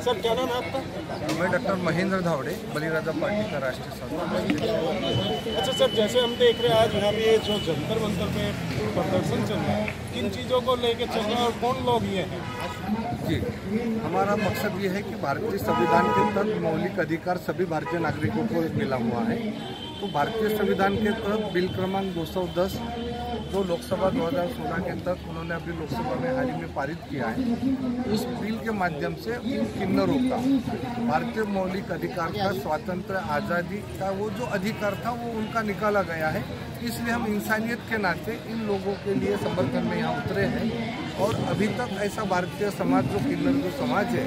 Sir क्या नाम है आपका? मैं डॉक्टर महेंद्र धावड़े, बलिराजा पार्टी का राष्ट्रीय सदस्य। अच्छा सर, जैसे हम देख रहे हैं आज यहाँ पे जो जंतर मंतर पे प्रदर्शन चल रहा है, किन चीज़ों को लेकर चल रहा है और कौन लोग ये हैं? जी, हमारा मकसद ये है कि भारतीय संविधान के तहत मौलिक अधिकार सभी भारतीय नागरिकों को मिला हुआ है। तो भारतीय संविधान के तहत बिल क्रमांक 210 जो लोकसभा 2016 के तहत उन्होंने अभी लोकसभा में हाल ही में पारित किया है, उस बिल के माध्यम से इन किन्नरों का भारतीय मौलिक अधिकार का स्वातंत्र आज़ादी का वो जो अधिकार था वो उनका निकाला गया है। इसलिए हम इंसानियत के नाते इन लोगों के लिए समर्थन में यहाँ उतरे हैं। और अभी तक ऐसा भारतीय समाज जो किन्नर जो समाज है,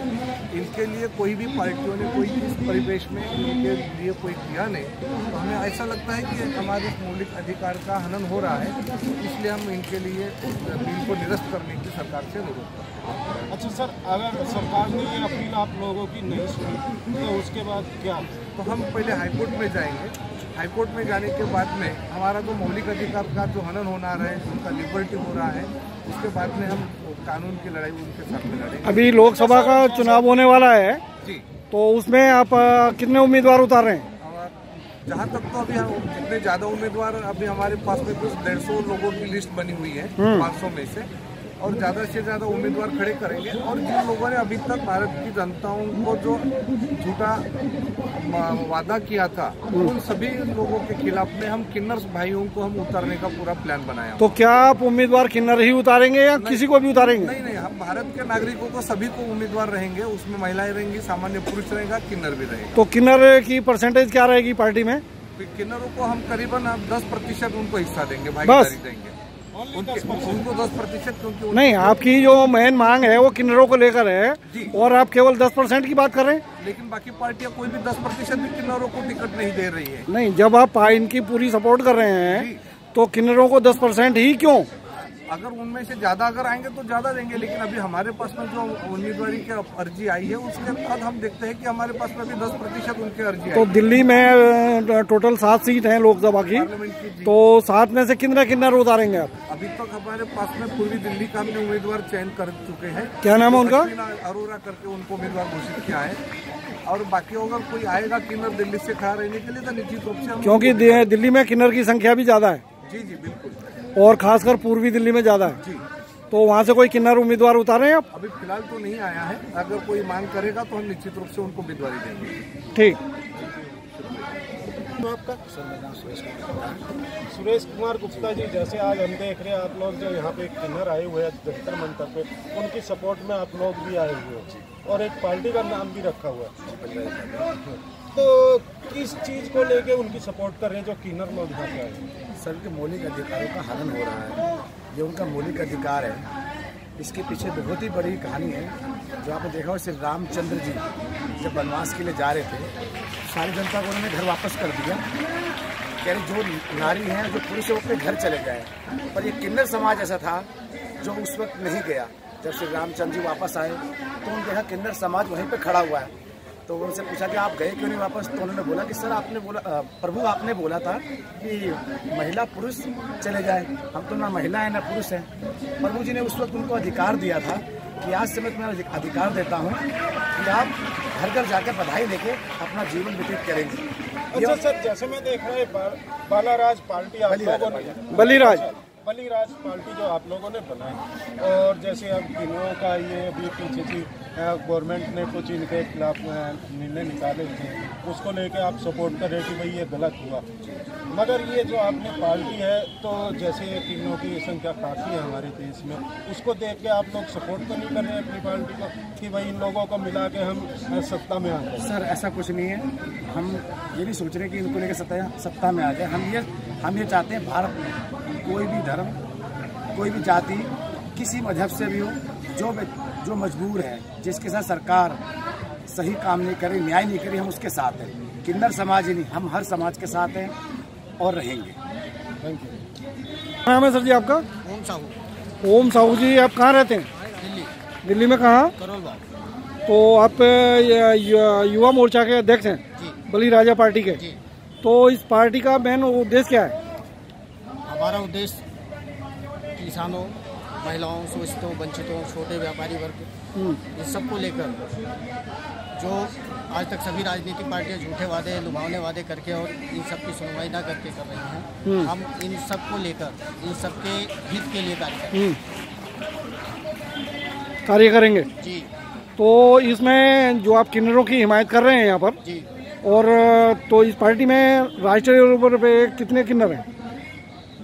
इनके लिए कोई भी पार्टियों ने कोई इस परिवेश में इनके लिए कोई किया नहीं। तो हमें ऐसा लगता है कि हमारे मौलिक अधिकार का हनन हो रहा है, इसलिए हम इनके लिए बिल को निरस्त करने की सरकार से अनुरोध करते हैं। अच्छा सर, अगर सरकार ने ये अपील आप लोगों की नहीं सुनी तो उसके बाद क्या? तो हम पहले हाईकोर्ट में जाएंगे। हाईकोर्ट में जाने के बाद में हमारा जो मौलिक अधिकार का जो हनन होना रहा है, उनका लिबर्टी हो रहा है, उसके बाद में हम कानून की लड़ाई उनके साथ में लड़ेंगे। अभी लोकसभा का चुनाव होने वाला है जी, तो उसमें आप कितने उम्मीदवार उतार रहे हैं? जहाँ तक तो अभी हम इतने ज़्यादा उम्मीदवार अभी हमारे पास में कुछ 150 लोगों की लिस्ट बनी हुई है 500 में से, और ज़्यादा से ज़्यादा उम्मीदवार खड़े करेंगे। और जिन लोगों ने अभी तक भारत की जनताओं को जो झूठा वादा किया था, उन सभी लोगों के खिलाफ में हम किन्नर भाइयों को हम उतारने का पूरा प्लान बनाया। तो क्या आप उम्मीदवार किन्नर ही उतारेंगे या किसी को भी उतारेंगे? नहीं, हम भारत के नागरिकों को सभी को उम्मीदवार रहेंगे। उसमें महिलाएं रहेंगी, सामान्य पुरुष रहेगा, किन्नर भी रहेगा। तो किन्नर की परसेंटेज क्या रहेगी पार्टी में? किन्नरों को हम करीबन 10% उनको हिस्सा देंगे, भागीदारी देंगे उनको 10%, क्योंकि नहीं, आपकी जो मेन मांग है वो किन्नरों को लेकर है और आप केवल 10% की बात कर रहे हैं। लेकिन बाकी पार्टियां कोई भी 10% भी किन्नरों को टिकट नहीं दे रही है। नहीं, जब आप इनकी पूरी सपोर्ट कर रहे हैं तो किन्नरों को 10% ही क्यों? अगर उनमें से ज्यादा अगर आएंगे तो ज्यादा देंगे, लेकिन अभी हमारे पास में जो उम्मीदवारी की अर्जी आई है उसके बाद हम देखते हैं कि हमारे पास में अभी 10% उनकी अर्जी तो दिल्ली में टोटल 7 सीट हैं लोकसभा की, तो 7 में से कितने किन्नर उतारेंगे आप? अभी तक हमारे पास में पूर्वी दिल्ली का हमने उम्मीदवार चयन कर चुके हैं। क्या नाम है उनका? अरोरा करके उनको उम्मीदवार घोषित किया है। और बाकी अगर कोई आएगा किन्नर दिल्ली से खड़ा रहने के लिए तो निश्चित रूप से, क्योंकि दिल्ली में किन्नर की संख्या भी ज्यादा है। जी बिल्कुल, और खासकर पूर्वी दिल्ली में ज्यादा है। जी, तो वहाँ से कोई किन्नर उम्मीदवार उतारे हैं आप? अभी फिलहाल तो नहीं आया है। अगर कोई मांग करेगा तो हम निश्चित रूप से उनको उम्मीदवारी देंगे। ठीक। आपका? सुरेश कुमार गुप्ता जी, जैसे आज हम देख रहे हैं आप लोग जो यहाँ पे किन्नर आए हुए हैं जंतर मंतर पे, उनकी सपोर्ट में आप लोग भी आए हुए हैं और एक पार्टी का नाम भी रखा हुआ है, तो किस चीज़ को लेके उनकी सपोर्ट कर रहे हैं जो किन्नर लोग यहाँ पे आए? सर के मौलिक अधिकारों का हनन हो रहा है। ये उनका मौलिक अधिकार है। इसके पीछे बहुत ही बड़ी कहानी है। जो आपने देखा हो, श्री रामचंद्र जी जब वनवास के लिए जा रहे थे, सारी जनता को उन्होंने घर वापस कर दिया। कह रहे जो नारी हैं, जो पुरुष है, वो अपने घर चले गए। पर ये किन्नर समाज ऐसा था जो उस वक्त नहीं गया। जब श्री रामचंद्र जी वापस आए तो उन्होंने देखा किन्नर समाज वहीं पर खड़ा हुआ है। तो उनसे पूछा कि आप गए क्यों नहीं वापस? तो उन्होंने बोला कि सर आपने बोला, प्रभु आपने बोला था कि महिला पुरुष चले जाए, हम तो ना महिला है ना पुरुष है। प्रभु जी ने उस वक्त उनको अधिकार दिया था कि आज से मैं तुम्हें अधिकार देता हूँ कि आप घर घर जाकर बधाई लेके अपना जीवन व्यतीत करेंगे। अच्छा सर, जैसे मैं देख रहा है बालाराज पार्टी आप लोगों ने, बलिराज पार्टी जो आप लोगों ने बनाई, और जैसे अब किन्नरों का ये अभी पीछे की गवर्नमेंट ने कुछ इनके खिलाफ निर्णय निकाले थे, उसको लेके आप सपोर्ट कर रहे कि भाई ये गलत हुआ। मगर ये जो आपने पार्टी है, तो जैसे किन्नरों की संख्या काफ़ी है हमारे देश में, उसको देख के आप लोग सपोर्ट तो नहीं कर रहे अपनी पार्टी को कि भाई इन लोगों को मिला के हम सत्ता में आ जाए? सर ऐसा कुछ नहीं है। हम ये नहीं सोच रहे कि इनको लेकर सत्ता में आ जाए। हम ये चाहते हैं भारत में कोई भी धर्म, कोई भी जाति, किसी मजहब से भी हो, जो मजबूर है, जिसके साथ सरकार सही काम नहीं करे, न्याय नहीं करे, हम उसके साथ हैं। किन्नर समाज ही नहीं, हम हर समाज के साथ हैं और रहेंगे। Thank you. नाम है सर जी आपका? ओम साहू। ओम साहू जी, आप कहाँ रहते हैं? दिल्ली में कहाँ? करोल बाग। तो आप युवा मोर्चा के अध्यक्ष हैं जी, बलिराजा पार्टी के जी। तो इस पार्टी का मेन उद्देश्य क्या है? हमारा उद्देश्य किसानों, महिलाओं, शोषितों, वंचितों, छोटे व्यापारी वर्ग इस सब को लेकर जो आज तक सभी राजनीतिक पार्टियां झूठे वादे, लुभावने वादे करके और इन सब की सुनवाई ना करके कर रही हैं, हम इन सब को लेकर, इन सब के हित के लिए कार्य करेंगे जी। तो इसमें जो आप किन्नरों की हिमायत कर रहे हैं यहाँ पर जी, और तो इस पार्टी में राष्ट्रीय लेवल पे कितने किन्नर हैं?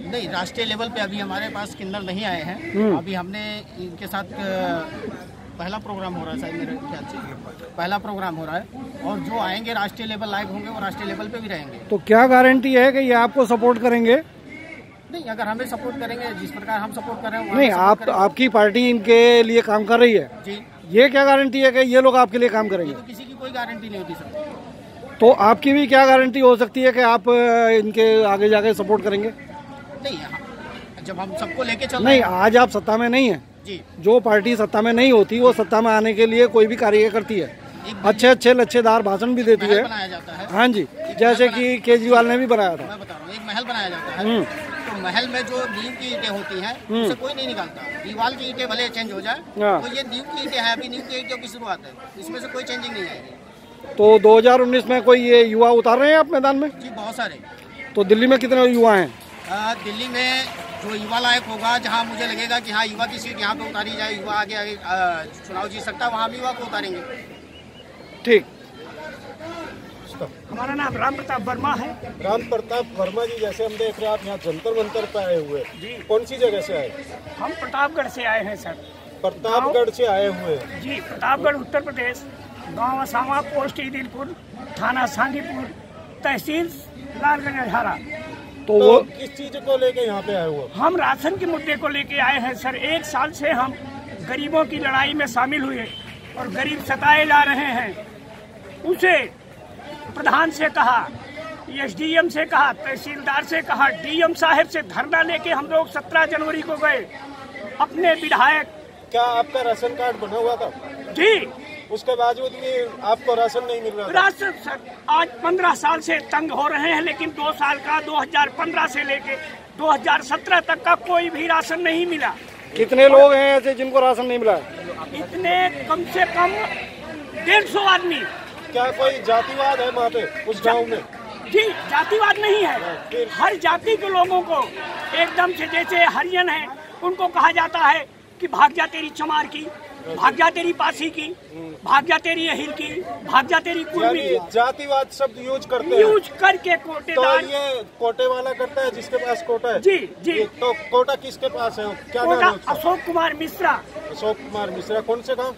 नहीं, राष्ट्रीय लेवल पे अभी हमारे पास किन्नर नहीं आए हैं। अभी हमने इनके साथ पहला प्रोग्राम हो रहा है, शायद मेरे ख्याल से पहला प्रोग्राम हो रहा है, और जो आएंगे राष्ट्रीय लेवल लायक होंगे वो राष्ट्रीय लेवल पे भी रहेंगे। तो क्या गारंटी है कि ये आपको सपोर्ट करेंगे? नहीं, अगर हमें सपोर्ट करेंगे, जिस प्रकार हम सपोर्ट कर रहे हैं नहीं, आपकी पार्टी इनके लिए काम कर रही है जी, ये क्या गारंटी है कि ये लोग आपके लिए काम करेंगे? तो किसी की कोई गारंटी नहीं होती सर। तो आपकी भी क्या गारंटी हो सकती है कि आप इनके आगे जाके सपोर्ट करेंगे? नहीं, जब हम सबको लेके चल रहे नहीं, हैं आज आप सत्ता में नहीं है जी, जो पार्टी सत्ता में नहीं होती वो सत्ता में आने के लिए कोई भी कार्य करती है, अच्छे लच्छेदार भाषण भी देती है। बनाया जाता है। हाँ जी, जैसे कि केजरीवाल ने भी बनाया था। मैं बता रहा हूँ, एक महल बनाया जाता है, तो महल में जो नींव की ईंटें होती हैं उसे कोई नहीं निकालता। दीवार की ईंटें भले चेंज हो जाए, तो ये नींव की ईंटें हैं, अभी नींव की ईंटों की शुरुआत है, इसमें से कोई चेंजिंग नहीं आएगी। तो 2019 में कोई ये युवा उतार रहे हैं आप मैदान में? जी, बहुत सारे। तो दिल्ली में कितने युवा हैं? दिल्ली में जो युवा लायक होगा, जहाँ मुझे लगेगा कि हाँ युवा की सीट यहाँ पे उतारी जाए, युवा आगे आगे चुनाव जीत सकता है, वहाँ हम युवा को उतारेंगे। ठीक। हमारा नाम राम प्रताप वर्मा है। राम प्रताप वर्मा जी, जैसे हम देख रहे हैं आप यहाँ जंतर मंतर पे आए हुए, कौन सी जगह से आए? हम प्रतापगढ़ से आए हैं सर। प्रतापगढ़ से आए हुए जी, प्रतापगढ़ उत्तर प्रदेश, गांव असामा, पोस्ट ईदिलपुर, थाना सांगीपुर, तहसील लालगंज अझारा। तो वो किस चीज को लेके यहाँ पे आए हुए? हम राशन के मुद्दे को लेके आए हैं सर। 1 साल से हम गरीबों की लड़ाई में शामिल हुए और गरीब सताए जा रहे हैं। उसे प्रधान से कहा, एसडीएम से कहा, तहसीलदार से कहा, डीएम साहब से धरना लेके हम लोग 17 जनवरी को गए। अपने विधायक, क्या आपका राशन कार्ड बना हुआ था? जी, उसके बावजूद भी आपको राशन नहीं मिल रहा था? राशन सर आज 15 साल से तंग हो रहे हैं, लेकिन 2 साल का 2015 से लेके 2017 तक का कोई भी राशन नहीं मिला। कितने लोग हैं ऐसे जिनको राशन नहीं मिला? इतने कम से कम 150 आदमी। क्या कोई जातिवाद है वहाँ पे उस गांव में? जी, जातिवाद नहीं है, हर जाति के लोगों को एकदम से, जैसे हरिजन है उनको कहा जाता है कि भाग जा तेरी चमार की, भाग जा तेरी पासी की, भाग जा तेरी अहिर की, भाग जा तेरी कुर्मी की। जातिवाद शब्द यूज करते हैं, यूज करके कोटेदार। तो ये कोटे वाला करता है जिसके पास कोटा है? जी जी। तो कोटा किसके पास है? क्या कोटा नाम है उसका? अशोक कुमार मिश्रा। अशोक कुमार मिश्रा। कौन से गाँव?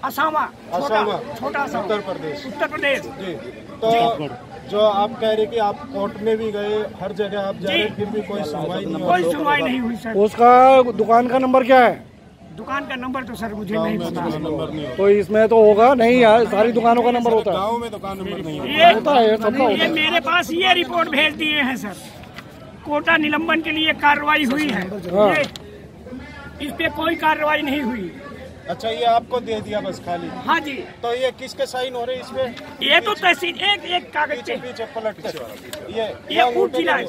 असामा, असामा, छोटा उत्तर प्रदेश। उत्तर प्रदेश जी। तो जो आप कह रहे कि आप कोर्ट में भी गए, हर जगह आप जा रहे, फिर भी कोई सुनवाई नहीं कोई सुनवाई नहीं हुई सर। उसका दुकान का नंबर क्या है? दुकान का नंबर तो सर मुझे नहीं पता। नंबर नहीं तो इसमें तो होगा नहीं यार, सारी दुकानों का नंबर होता है। गाँव में दुकान नंबर नहीं है। ये होता है, सबका होता ये है। मेरे पास ये रिपोर्ट भेज दिए हैं सर, कोटा निलंबन के लिए कार्रवाई हुई है। हाँ। इस पे कोई कार्रवाई नहीं हुई। अच्छा, ये आपको दे दिया बस खाली? हाँ जी। तो ये किसके साइन हो रहे हैं इसमें? ये तो तहसील एक कागज पे, पीछे पलट कर ये उठ जिला है,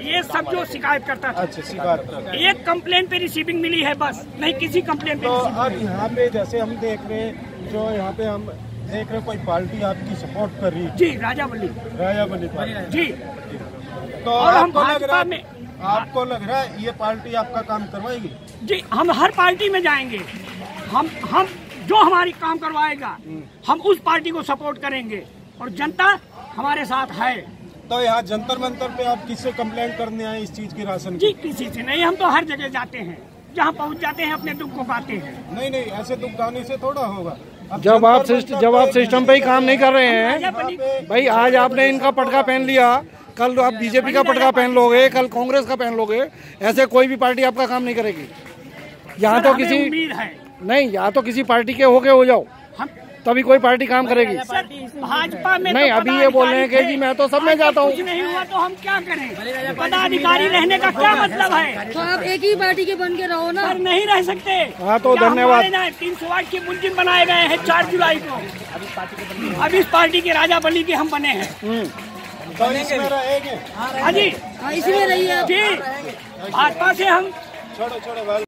ये सब जो शिकायत करता था। अच्छा, शिकार। एक कंप्लेन पे रिसीविंग मिली है बस, नहीं किसी कंप्लेन पे तो रिसीविंग। अब यहाँ पे जैसे हम देख रहे हैं, जो यहाँ पे हम देख रहे हैं कोई पार्टी आपकी सपोर्ट कर रही है, जी, राजावली राजावली पार्टी जी। तो और हम आपको लग रहा भाजपा में, है, आपको लग रहा है ये पार्टी आपका काम करवाएगी? जी, हम हर पार्टी में जाएंगे। हम जो हमारी काम करवाएगा हम उस पार्टी को सपोर्ट करेंगे और जनता हमारे साथ है। तो यहाँ जंतर मंतर पे आप किससे कंप्लेंट करने आए इस चीज की, राशन जी, की? किसी से नहीं, हम तो हर जगह जाते हैं, जहाँ पहुँच जाते हैं अपने दुख को गाते हैं। नहीं, ऐसे दुख गाने से थोड़ा होगा। जब आप सिस्टम पे ही काम नहीं कर रहे हैं भाई, आज आपने इनका पटका पहन लिया, कल आप बीजेपी का पटका पहन लोगे, कल कांग्रेस का पहन लोगे, ऐसे कोई भी पार्टी आपका काम नहीं करेगी। यहाँ तो किसी उम्मीद है नहीं, या तो किसी पार्टी के होके हो जाओ, हम तभी कोई पार्टी काम करेगी। भाजपा में नहीं, तो अभी ये बोल रहे हैं कि जी मैं तो सब में जाता हूँ। कुछ नहीं हुआ तो हम क्या करें? पदाधिकारी रहने का क्या मतलब है? तो आप एक ही पार्टी के बन के रहो ना। पर नहीं रह सकते। हाँ, तो क्या धन्यवाद। हमारे 308 की मुलजिम बनाए गए हैं 4 जुलाई को। अब इस पार्टी के राजा बली के हम बने हैं। तो इसमें रहेंगे? हाँ जी, हाँ, इसी में रहिए। जी, भाजपा से हम छोड़ो